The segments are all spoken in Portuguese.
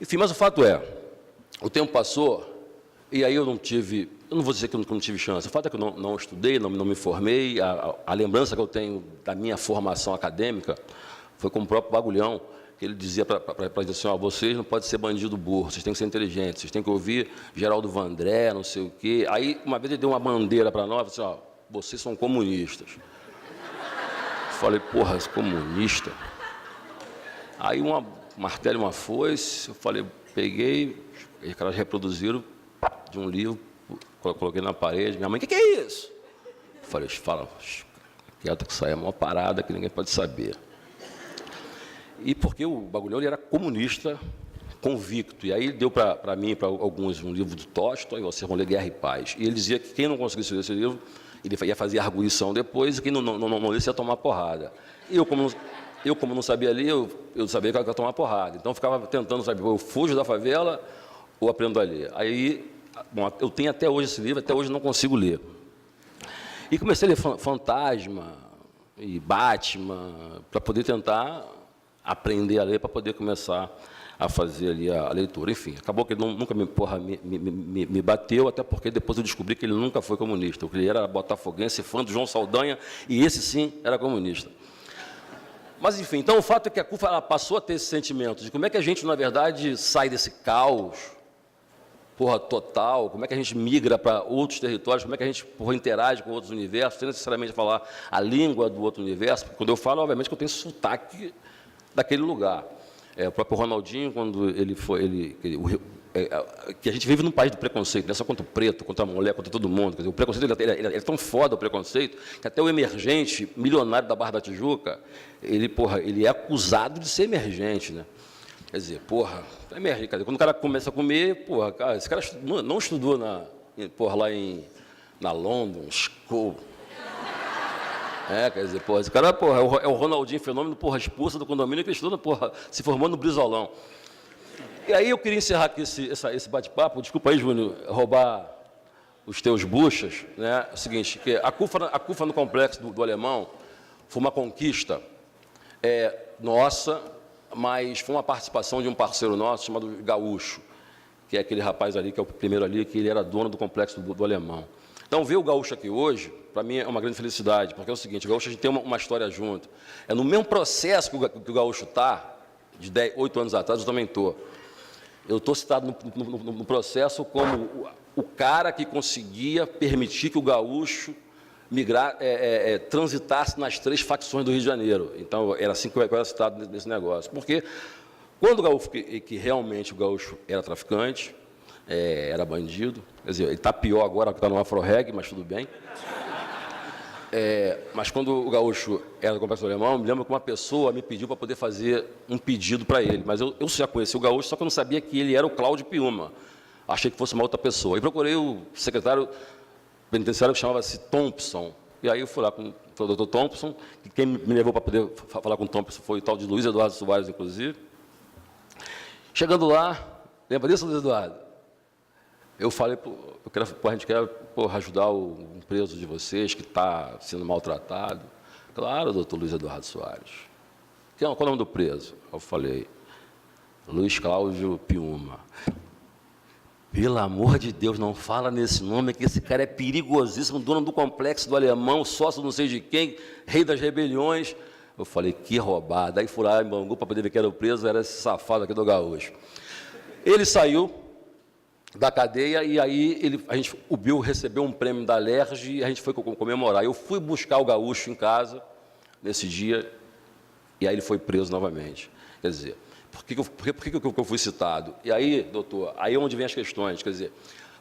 Enfim, mas o fato é, o tempo passou e aí eu não vou dizer que eu não tive chance, o fato é que eu não estudei, não me formei, a lembrança que eu tenho da minha formação acadêmica foi com o próprio Bagulhão, que ele dizia para dizer assim, vocês não podem ser bandido burro, vocês têm que ser inteligentes, vocês têm que ouvir Geraldo Vandré, não sei o quê. Aí, uma vez ele deu uma bandeira para nós, assim, vocês são comunistas. Eu falei, porra, comunista? Aí, um martelo e uma foice, eu falei, peguei, os caras reproduziram de um livro, coloquei na parede, minha mãe, o que é isso? Eu falei, fala, quieto que isso aí é uma parada que ninguém pode saber. E porque o Bagulhão ele era comunista convicto. E aí ele deu para mim, para alguns, um livro do Tolstói, vocês vão ler Guerra e Paz. E ele dizia que quem não conseguisse ler esse livro, ele ia fazer arguição depois, e quem não lesse ia tomar porrada. E eu, como não sabia ler, eu sabia que eu ia tomar porrada. Então eu ficava tentando saber, eu fujo da favela ou aprendo a ler. Aí, bom, eu tenho até hoje esse livro, até hoje não consigo ler. E comecei a ler Fantasma e Batman, para poder tentar aprender a ler, para poder começar a fazer ali a leitura. Enfim, acabou que ele nunca me bateu, até porque depois eu descobri que ele nunca foi comunista. O que ele era botafoguense, fã do João Saldanha, e esse sim era comunista. Mas, enfim, então o fato é que a CUFA ela passou a ter esse sentimento de como é que a gente, na verdade, sai desse caos, total, como é que a gente migra para outros territórios, como é que a gente, interage com outros universos, sem necessariamente falar a língua do outro universo, porque quando eu falo, obviamente, que eu tenho sotaque daquele lugar. O próprio Ronaldinho, quando ele foi... que a gente vive num país do preconceito, não é só contra o preto, contra a mulher, contra todo mundo. Quer dizer, o preconceito ele é tão foda, o preconceito, que até o emergente milionário da Barra da Tijuca, ele é acusado de ser emergente, né? Quer dizer, é emergente. Quando o cara começa a comer, cara, esse cara não estudou lá na London School. Quer dizer, esse cara, é o Ronaldinho Fenômeno, expulso do condomínio que estuda, se formou no Brizolão. E aí eu queria encerrar aqui esse bate-papo, desculpa aí, Júnior, roubar os teus buchas, né? É o seguinte, que a CUFA no Complexo do Alemão foi uma conquista nossa, mas foi uma participação de um parceiro nosso chamado Gaúcho, que é aquele rapaz ali, que é o primeiro ali, que ele era dono do Complexo do Alemão. Então, ver o Gaúcho aqui hoje, para mim, é uma grande felicidade, porque é o seguinte, o Gaúcho, a gente tem uma história junto. É no mesmo processo que o Gaúcho está, de 8 anos atrás, eu também estou. Eu estou citado no processo como o cara que conseguia permitir que o Gaúcho transitasse nas 3 facções do Rio de Janeiro. Então, era assim que eu era citado nesse negócio. Porque quando o Gaúcho, que realmente o Gaúcho era traficante, era bandido, quer dizer, ele está pior agora que está no Afro-Reg, mas tudo bem. Mas quando o Gaúcho era do Complexo do Alemão, eu me lembro que uma pessoa me pediu para poder fazer um pedido para ele, mas eu já conheci o Gaúcho, só que eu não sabia que ele era o Cláudio Piuma. Achei que fosse uma outra pessoa. E procurei o secretário penitenciário que chamava-se Thompson. E aí eu fui lá com o doutor Thompson, que quem me levou para poder falar com o Thompson foi o tal de Luiz Eduardo Soares, inclusive. Chegando lá, lembra disso, Luiz Eduardo? Eu falei, a gente quer ajudar um preso de vocês que está sendo maltratado. Claro, doutor Luiz Eduardo Soares. Qual é o nome do preso? Eu falei, Luiz Cláudio Piuma. Pelo amor de Deus, não fala nesse nome, que esse cara é perigosíssimo, dono do Complexo do Alemão, sócio não sei de quem, rei das rebeliões. Eu falei, que roubada. Aí fui lá em Bangu para poder ver que era o preso, era esse safado aqui do Gaúcho. Ele saiu da cadeia e aí o Bill recebeu um prêmio da Alerj e a gente foi comemorar. Eu fui buscar o Gaúcho em casa nesse dia e aí ele foi preso novamente. Quer dizer, por que eu fui citado? E aí, doutor, aí é onde vem as questões. Quer dizer,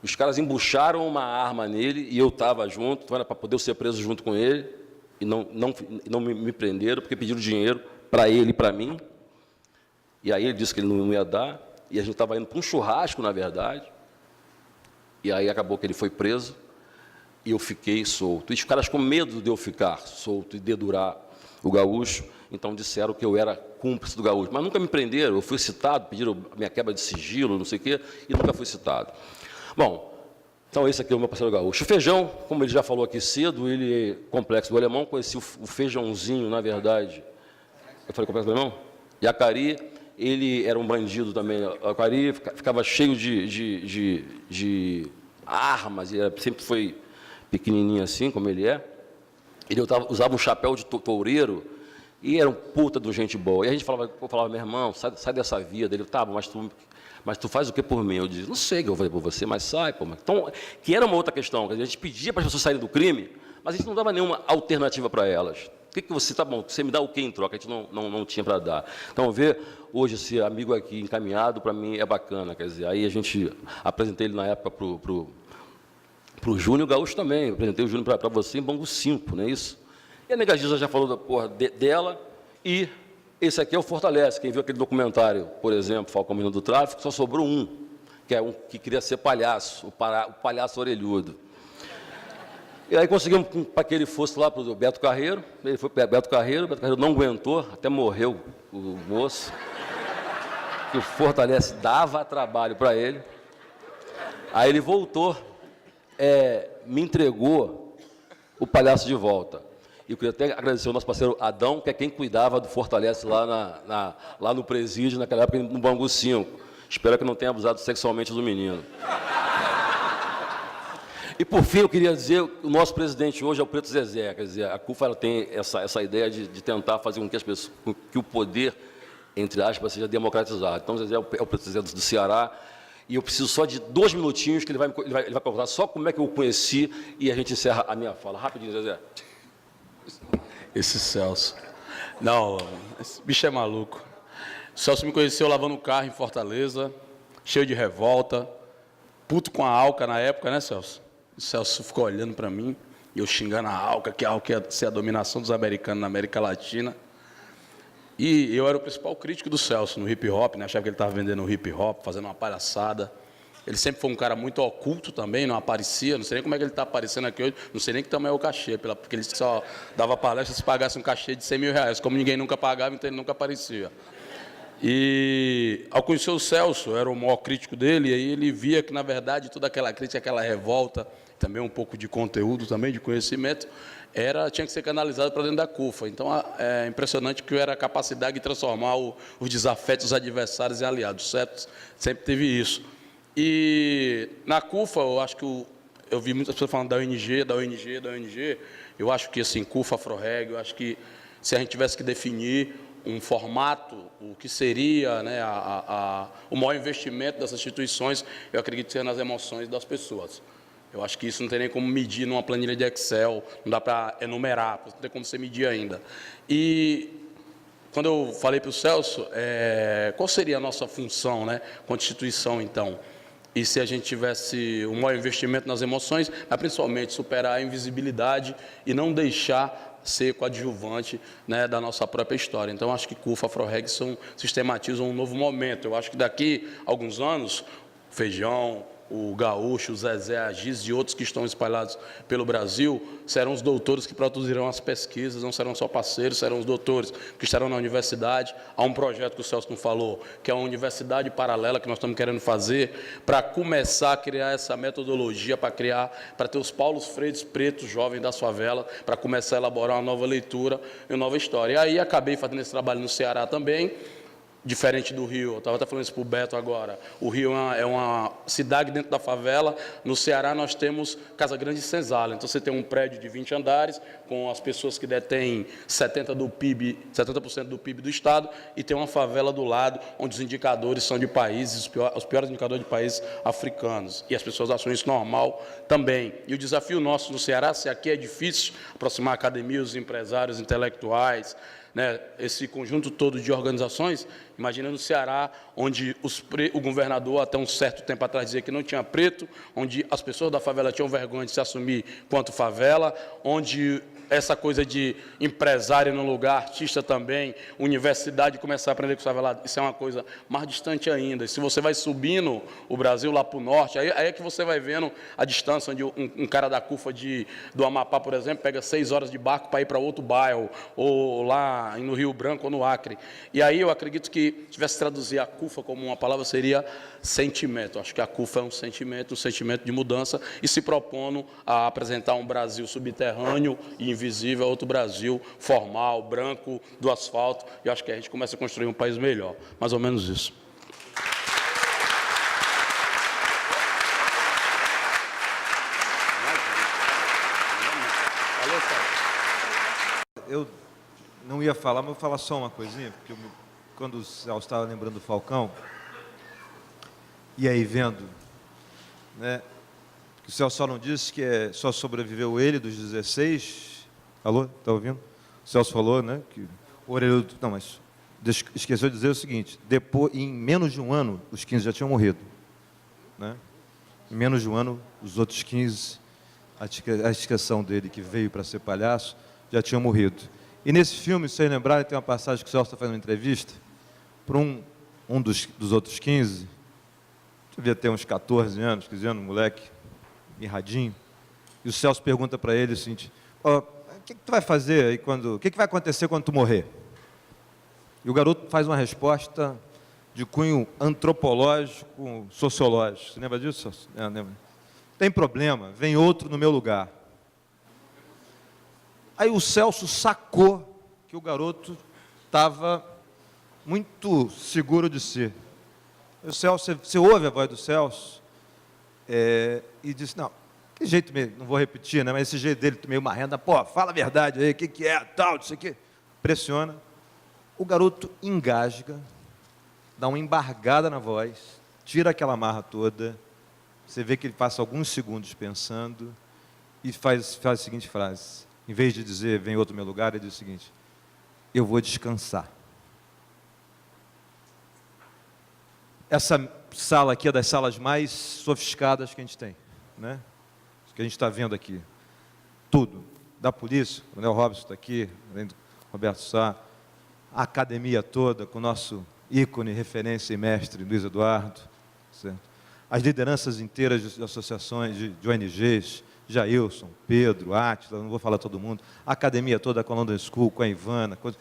os caras embucharam uma arma nele e eu estava junto, então era para poder ser preso junto com ele e não me prenderam porque pediram dinheiro para ele e para mim. E aí ele disse que ele não ia dar e a gente estava indo para um churrasco, na verdade. E aí acabou que ele foi preso e eu fiquei solto. E os caras, com medo de eu ficar solto e dedurar o Gaúcho, então disseram que eu era cúmplice do Gaúcho. Mas nunca me prenderam, eu fui citado, pediram minha quebra de sigilo, não sei o quê, e nunca fui citado. Bom, então esse aqui é o meu parceiro Gaúcho. O Feijão, como ele já falou aqui cedo, ele é Complexo do Alemão, conheci o Feijãozinho, na verdade. Eu falei Complexo do Alemão? Yacari, ele era um bandido também, Aquari, ficava cheio de armas, ele sempre foi pequenininho assim, como ele é. Ele usava um chapéu de toureiro e era um puta de um gente boa. E a gente falava meu irmão, sai dessa vida. Ele, tá, mas tu faz o que por mim? Eu dizia, não sei o que eu vou fazer por você, mas sai, pô. Então, que era uma outra questão, a gente pedia para as pessoas saírem do crime, mas a gente não dava nenhuma alternativa para elas. O que você, tá bom, você me dá o que em troca? A gente não tinha para dar. Então, ver hoje esse amigo aqui encaminhado, para mim, é bacana. Quer dizer, aí a gente apresentei ele na época para o Júnior Gaúcho também. Eu apresentei o Júnior para você em Bangu 5, não é isso? E a Negagisa já falou da porra dela, e esse aqui é o Fortalece. Quem viu aquele documentário, por exemplo, Falcão Menino do Tráfico, só sobrou um, que é um que queria ser palhaço, o palhaço orelhudo. E aí conseguimos para que ele fosse lá para o Beto Carreiro. Ele foi para o Beto Carreiro não aguentou, até morreu o moço. Que o Fortalece dava trabalho para ele. Aí ele voltou, me entregou o palhaço de volta. E eu queria até agradecer ao nosso parceiro Adão, que é quem cuidava do Fortalece lá no presídio, naquela época, no Bangu 5. Espero que não tenha abusado sexualmente do menino. E, por fim, eu queria dizer, o nosso presidente hoje é o Preto Zezé. Quer dizer, a CUFA ela tem essa ideia de tentar fazer com que as pessoas, com que o poder, entre aspas, seja democratizado. Então, o Zezé é o Preto Zezé do Ceará, e eu preciso só de 2 minutinhos, que ele vai contar só como é que eu o conheci, e a gente encerra a minha fala. Rapidinho, Zezé. Esse Celso. Não, esse bicho é maluco. O Celso me conheceu lavando o carro em Fortaleza, cheio de revolta, puto com a Alca na época, né, Celso? O Celso ficou olhando para mim, e eu xingando a Alca, que a Alca ia ser a dominação dos americanos na América Latina. E eu era o principal crítico do Celso no hip-hop, né? Achava que ele estava vendendo hip-hop, fazendo uma palhaçada. Ele sempre foi um cara muito oculto também, não aparecia, não sei nem como é que ele está aparecendo aqui hoje, não sei nem que tamanho é o cachê, porque ele só dava palestra se pagasse um cachê de 100 mil reais. Como ninguém nunca pagava, então ele nunca aparecia. E, ao conhecer o Celso, eu era o maior crítico dele, e aí ele via que, na verdade, toda aquela crítica, aquela revolta, também um pouco de conteúdo, também de conhecimento, tinha que ser canalizado para dentro da CUFA. Então, é impressionante que era a capacidade de transformar os desafetos adversários em aliados, certo? Sempre teve isso. E, na CUFA, eu acho que eu vi muitas pessoas falando da ONG, eu acho que, assim, CUFA, Afroreg, eu acho que, se a gente tivesse que definir um formato, o que seria, né, o maior investimento dessas instituições, eu acredito que seja nas emoções das pessoas. Eu acho que isso não tem nem como medir numa planilha de Excel, não dá para enumerar, não tem como você medir ainda. E, quando eu falei para o Celso, qual seria a nossa função, né, como instituição, então? E se a gente tivesse um maior investimento nas emoções, mas principalmente superar a invisibilidade e não deixar ser coadjuvante, né, da nossa própria história. Então, acho que CUFA, Afroreg sistematizam um novo momento. Eu acho que daqui a alguns anos, o Feijão, o Gaúcho, o Zezé, a Giz e outros que estão espalhados pelo Brasil, serão os doutores que produzirão as pesquisas, não serão só parceiros, serão os doutores que estarão na universidade. Há um projeto que o Celso não falou, que é uma universidade paralela que nós estamos querendo fazer, para começar a criar essa metodologia, para ter os Paulos Freitas pretos, jovens da favela, para começar a elaborar uma nova leitura e uma nova história. E aí acabei fazendo esse trabalho no Ceará também, diferente do Rio. Eu estava até falando isso para o Beto agora. O Rio é uma cidade dentro da favela. No Ceará nós temos Casa Grande e Senzala. Então você tem um prédio de 20 andares, com as pessoas que detêm 70% do PIB do Estado, e tem uma favela do lado, onde os indicadores são de países, os piores indicadores de países africanos. E as pessoas acham isso normal também. E o desafio nosso no Ceará, se aqui é difícil aproximar a academia, os empresários intelectuais, né, esse conjunto todo de organizações, imagina no Ceará, onde o governador, até um certo tempo atrás, dizia que não tinha preto, onde as pessoas da favela tinham vergonha de se assumir quanto favela, onde essa coisa de empresário no lugar, artista também, universidade, começar a aprender com os favelados, isso é uma coisa mais distante ainda. E se você vai subindo o Brasil lá para o norte, aí é que você vai vendo a distância, onde um cara da CUFA do Amapá, por exemplo, pega 6 horas de barco para ir para outro bairro, ou lá no Rio Branco ou no Acre. E aí eu acredito que, se tivesse que traduzir a CUFA como uma palavra, seria sentimento. Acho que a CUFA é um sentimento de mudança, e se propondo a apresentar um Brasil subterrâneo e invisível, é outro Brasil, formal, branco, do asfalto, e acho que a gente começa a construir um país melhor. Mais ou menos isso. Eu não ia falar, mas vou falar só uma coisinha, porque quando o Celso estava lembrando do Falcão, e aí vendo, né, que o Celso só não disse que só sobreviveu ele dos 16, alô, está ouvindo? O Celso falou, né, que o Orelhudo, não, mas esqueceu de dizer o seguinte, depois, em menos de um ano, os 15 já tinham morrido, né? Em menos de um ano, os outros 15, a indicação dele, que veio para ser palhaço, já tinham morrido. E nesse filme, se vocês lembrarem, tem uma passagem que o Celso está fazendo uma entrevista para um dos outros 15, devia ter uns 14 anos, 15 anos, moleque, mirradinho, e o Celso pergunta para ele o seguinte, o que tu vai fazer aí o que vai acontecer quando tu morrer? E o garoto faz uma resposta de cunho antropológico, sociológico. Você lembra disso, Celso? Lembra. Tem problema, vem outro no meu lugar. Aí o Celso sacou que o garoto estava muito seguro de si. O Celso, você ouve a voz do Celso e disse, não, que jeito meio, não vou repetir, né, mas esse jeito dele meio marrenda, pô, fala a verdade aí, o que é, tal, isso aqui. Pressiona. O garoto engasga, dá uma embargada na voz, tira aquela marra toda, você vê que ele passa alguns segundos pensando e faz a seguinte frase. Em vez de dizer, vem outro no meu lugar, ele diz o seguinte, eu vou descansar. Essa sala aqui é das salas mais sofisticadas que a gente tem, né? Que a gente está vendo aqui. Tudo. Da polícia, o Coronel Robson está aqui, além do Roberto Sá, a academia toda, com o nosso ícone, referência e mestre, Luiz Eduardo, certo? As lideranças inteiras de associações, de ONGs, Jailson, Pedro, Átila, não vou falar todo mundo, a academia toda com a London School, com a Ivana, o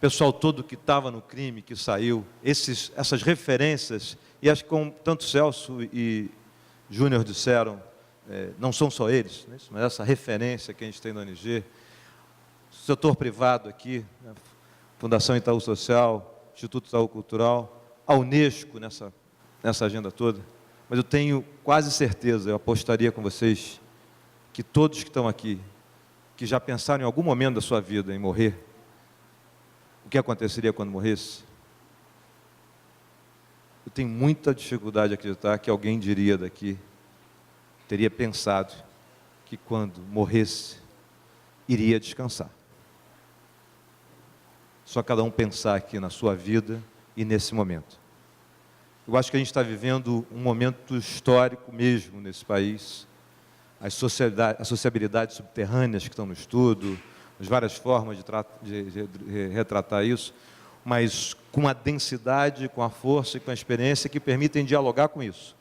pessoal todo que estava no crime, que saiu, essas referências, e acho que como tanto Celso e Júnior disseram, não são só eles, né, mas essa referência que a gente tem na ONG, setor privado aqui, né, Fundação Itaú Social, Instituto Itaú Cultural, a Unesco nessa agenda toda, mas eu tenho quase certeza, eu apostaria com vocês, que todos que estão aqui, que já pensaram em algum momento da sua vida em morrer, o que aconteceria quando morresse? Eu tenho muita dificuldade de acreditar que alguém diria daqui, teria pensado que quando morresse, iria descansar. Só cada um pensar aqui na sua vida e nesse momento. Eu acho que a gente está vivendo um momento histórico mesmo nesse país, as sociabilidades subterrâneas que estão no estudo, as várias formas de retratar isso, mas com a densidade, com a força e com a experiência que permitem dialogar com isso.